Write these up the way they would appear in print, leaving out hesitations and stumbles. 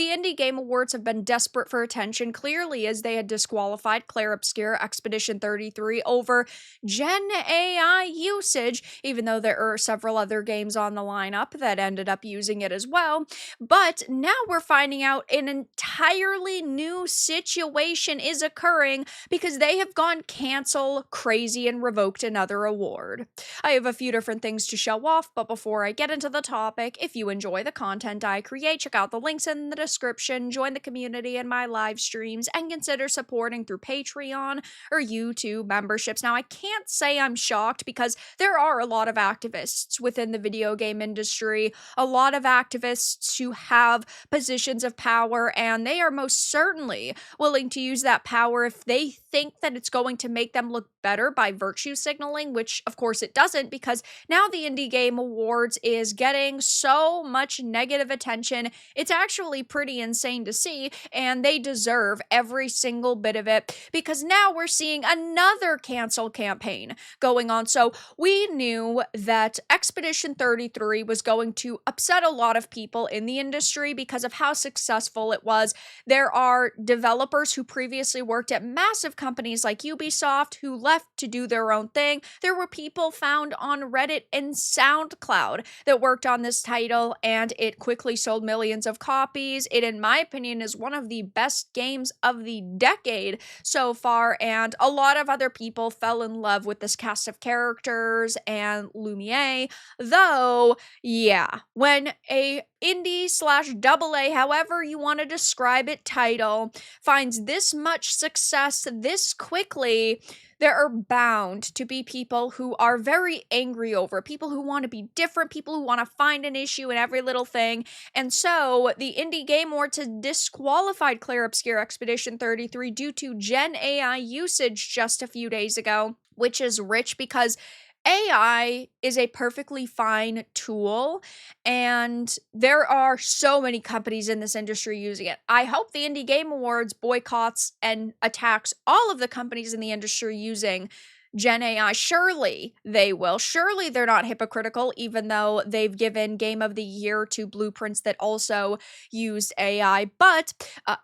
The Indie Game Awards have been desperate for attention, clearly, as they had disqualified Claire Obscure Expedition 33 over Gen AI usage, even though there are several other games on the lineup that ended up using it as well. But now we're finding out an entirely new situation is occurring because they have gone cancel crazy and revoked another award. I have a few different things to show off, but before I get into the topic, if you enjoy the content I create, check out the links in the description, join the community in my live streams, and consider supporting through Patreon or YouTube memberships. Now, I can't say I'm shocked because there are a lot of activists within the video game industry, a lot of activists who have positions of power, and they are most certainly willing to use that power if they think that it's going to make them look better by virtue signaling, which of course it doesn't, because now the Indie Game Awards is getting so much negative attention. It's actually pretty insane to see, and they deserve every single bit of it, because now we're seeing another cancel campaign going on. So we knew that Expedition 33 was going to upset a lot of people in the industry because of how successful it was. There are developers who previously worked at massive companies like Ubisoft who left to do their own thing. There were people found on Reddit and SoundCloud that worked on this title, and it quickly sold millions of copies. It, in my opinion, is one of the best games of the decade so far, and a lot of other people fell in love with this cast of characters and Lumiere, though, yeah, when a indie/AA, however you want to describe it, title finds this much success this quickly, there are bound to be people who are very angry over, people who want to be different, people who want to find an issue in every little thing. And so the Indie Game Awards has disqualified Claire Obscure Expedition 33 due to Gen AI usage just a few days ago, which is rich because AI is a perfectly fine tool, and there are so many companies in this industry using it. I hope the Indie Game Awards boycotts and attacks all of the companies in the industry using Gen AI. Surely they will. Surely they're not hypocritical, even though they've given Game of the Year to blueprints that also used AI. But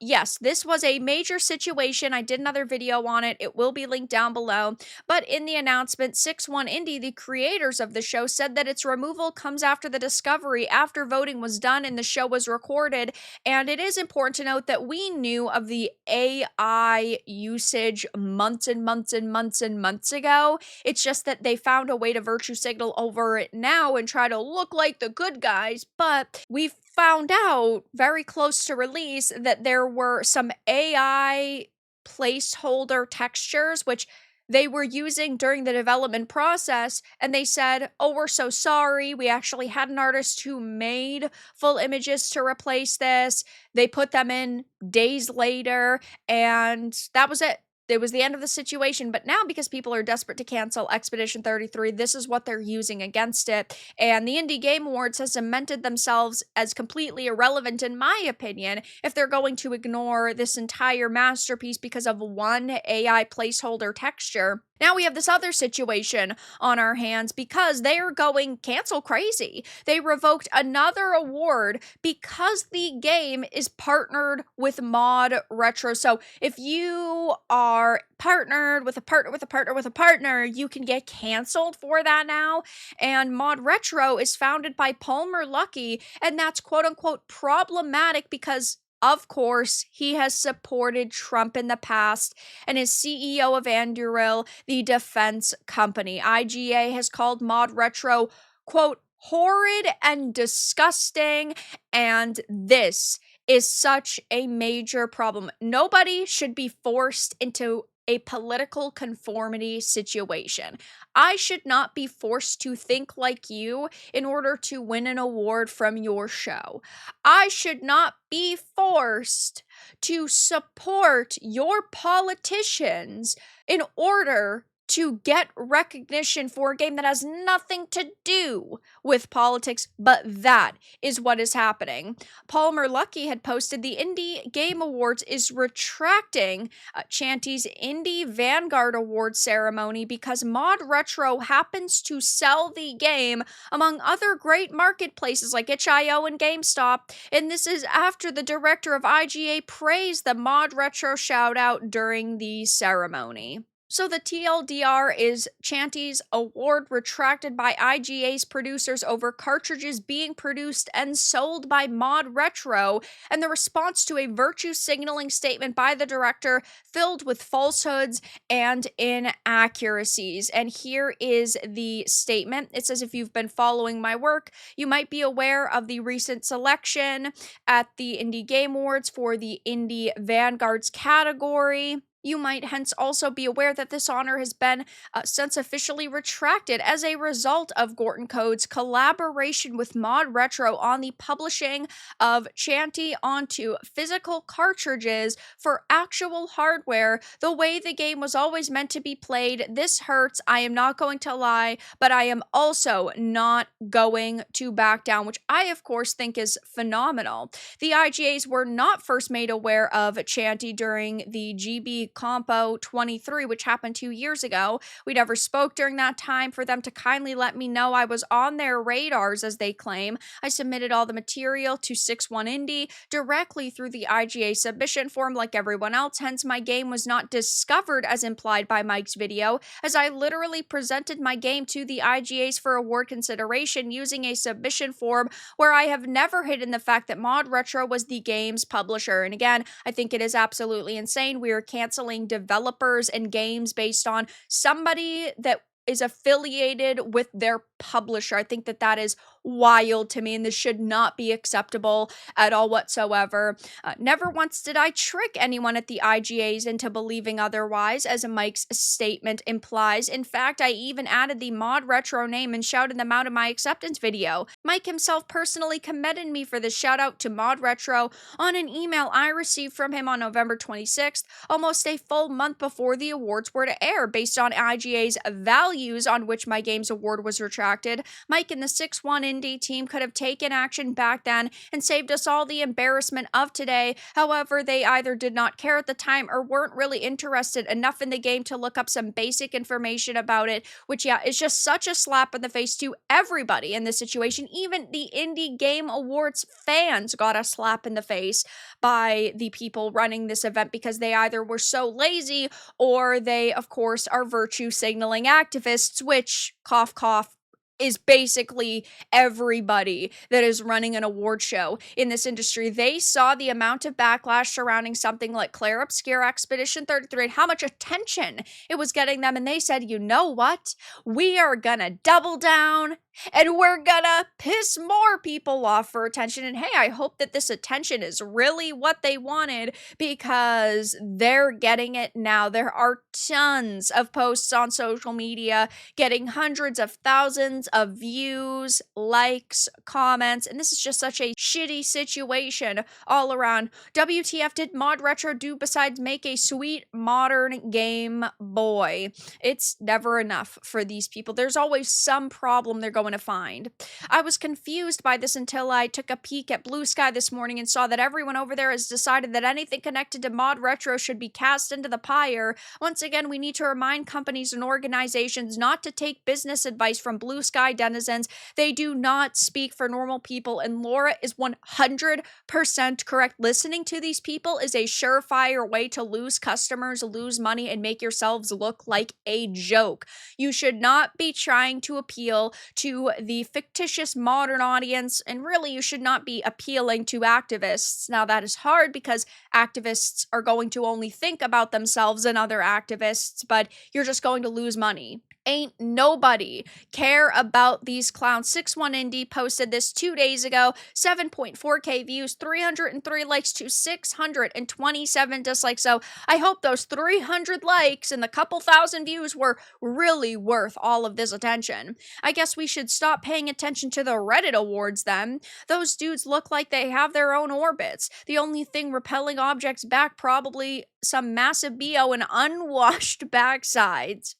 yes, this was a major situation. I did another video on it. It will be linked down below. But in the announcement, 6-1 Indie, the creators of the show, said that its removal comes after the discovery, after voting was done and the show was recorded. And it is important to note that we knew of the AI usage months and months and months and months ago. It's just that they found a way to virtue signal over it now and try to look like the good guys. But we found out very close to release that there were some AI placeholder textures which they were using during the development process, and they said, oh, we're so sorry, we actually had an artist who made full images to replace this. They put them in days later, and that was it. It was the end of the situation. But now, because people are desperate to cancel Expedition 33, this is what they're using against it. And the Indie Game Awards has cemented themselves as completely irrelevant, in my opinion, if they're going to ignore this entire masterpiece because of one AI placeholder texture. Now we have this other situation on our hands because they are going cancel crazy. They revoked another award because the game is partnered with ModRetro's. So if you are partnered with a partner, you can get canceled for that now. And ModRetro is founded by Palmer Luckey, and that's quote unquote problematic because, of course, he has supported Trump in the past and is CEO of Anduril, the defense company. IGA has called ModRetro, quote, horrid and disgusting, and this is such a major problem. Nobody should be forced into a political conformity situation. I should not be forced to think like you in order to win an award from your show. I should not be forced to support your politicians in order to get recognition for a game that has nothing to do with politics, but that is what is happening. Palmer Luckey had posted the Indie Game Awards is retracting Chanty's Indie Vanguard Awards ceremony because Mod Retro happens to sell the game among other great marketplaces like itch.io and GameStop, and this is after the director of IGA praised the Mod Retro shoutout during the ceremony. So the TLDR is Chanty's award retracted by IGA's producers over cartridges being produced and sold by Mod Retro, and the response to a virtue signaling statement by the director filled with falsehoods and inaccuracies. And here is the statement. It says, if you've been following my work, you might be aware of the recent selection at the Indie Game Awards for the Indie Vanguards category. You might hence also be aware that this honor has been since officially retracted as a result of Gorton Code's collaboration with Mod Retro on the publishing of Chanty onto physical cartridges for actual hardware. The way the game was always meant to be played, this hurts. I am not going to lie, but I am also not going to back down, which I, of course, think is phenomenal. The IGAs were not first made aware of Chanty during the GB Compo 23, which happened 2 years ago. We never spoke during that time for them to kindly let me know I was on their radars, as they claim. I submitted all the material to 61 Indie directly through the IGA submission form like everyone else, hence my game was not discovered as implied by Mike's video, as I literally presented my game to the IGAs for award consideration using a submission form where I have never hidden the fact that Mod Retro was the game's publisher. And again, I think it is absolutely insane. We are canceling developers and games based on somebody that is affiliated with their publisher. I think that that is wild to me, and this should not be acceptable at all whatsoever. Never once did I trick anyone at the IGAs into believing otherwise, as Mike's statement implies. In fact, I even added the Mod Retro name and shouted them out in my acceptance video. Mike himself personally commended me for this shout out to Mod Retro on an email I received from him on November 26th, almost a full month before the awards were to air. Based on IGA's values on which my game's award was retracted, Mike and the 6-1 Indie team could have taken action back then and saved us all the embarrassment of today. However, they either did not care at the time or weren't really interested enough in the game to look up some basic information about it, which, yeah, is just such a slap in the face to everybody in this situation. Even the Indie Game Awards fans got a slap in the face by the people running this event because they either were so lazy or they, of course, are virtue signaling activists, which, cough, cough, is basically everybody that is running an award show in this industry. They saw the amount of backlash surrounding something like Claire Obscure Expedition 33 and how much attention it was getting them, and they said, you know what? We are gonna double down and we're gonna piss more people off for attention. And hey, I hope that this attention is really what they wanted, because they're getting it now. There are tons of posts on social media getting hundreds of thousands of views, likes, comments, and this is just such a shitty situation all around. WTF did Mod Retro do besides make a sweet modern Game Boy? It's never enough for these people. There's always some problem they're going to find. I was confused by this until I took a peek at Blue Sky this morning and saw that everyone over there has decided that anything connected to Mod Retro should be cast into the pyre. Once again, we need to remind companies and organizations not to take business advice from Blue Sky denizens. They do not speak for normal people, and Laura is 100% correct. Listening to these people is a surefire way to lose customers, lose money, and make yourselves look like a joke. You should not be trying to appeal to the fictitious modern audience, and really you should not be appealing to activists. Now that is hard because activists are going to only think about themselves and other activists, but you're just going to lose money. Ain't nobody care about these clowns. 6-1 Indie posted this 2 days ago. 7.4k views, 303 likes to 627 dislikes. So I hope those 300 likes and the couple thousand views were really worth all of this attention. I guess we should should stop paying attention to the Reddit awards then. Those dudes look like they have their own orbits. The only thing repelling objects back probably some massive BO and unwashed backsides.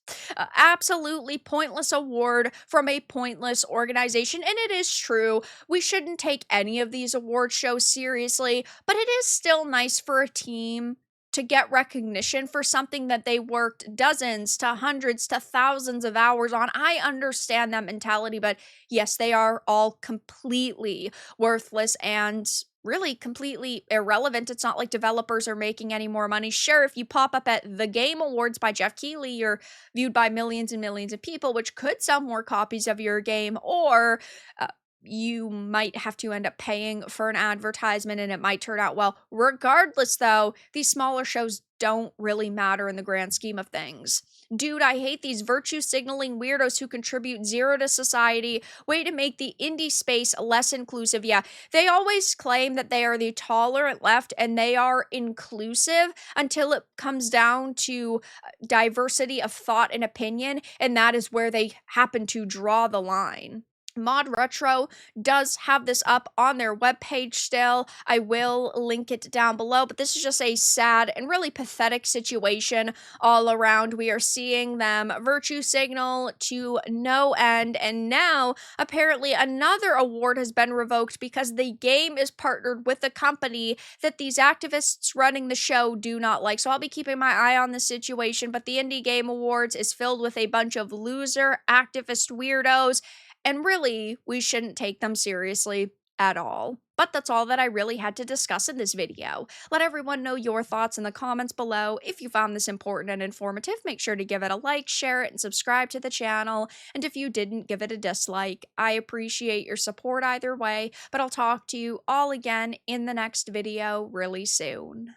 Absolutely pointless award from a pointless organization. And it is true, we shouldn't take any of these award shows seriously, but it is still nice for a team to get recognition for something that they worked dozens to hundreds to thousands of hours on. I understand that mentality, but yes, they are all completely worthless and really completely irrelevant. It's not like developers are making any more money. Sure, if you pop up at the Game Awards by Jeff Keighley, you're viewed by millions and millions of people, which could sell more copies of your game, or you might have to end up paying for an advertisement and it might turn out well. Regardless, though, these smaller shows don't really matter in the grand scheme of things. Dude, I hate these virtue signaling weirdos who contribute zero to society. Way to make the indie space less inclusive. Yeah, they always claim that they are the tolerant left and they are inclusive until it comes down to diversity of thought and opinion, and that is where they happen to draw the line. ModRetro does have this up on their webpage still. I will link it down below, but this is just a sad and really pathetic situation all around. We are seeing them virtue signal to no end, and now apparently another award has been revoked because the game is partnered with a company that these activists running the show do not like. So I'll be keeping my eye on the situation, but the Indie Game Awards is filled with a bunch of loser activist weirdos, and really, we shouldn't take them seriously at all. But that's all that I really had to discuss in this video. Let everyone know your thoughts in the comments below. If you found this important and informative, make sure to give it a like, share it, and subscribe to the channel. And if you didn't, give it a dislike. I appreciate your support either way, but I'll talk to you all again in the next video really soon.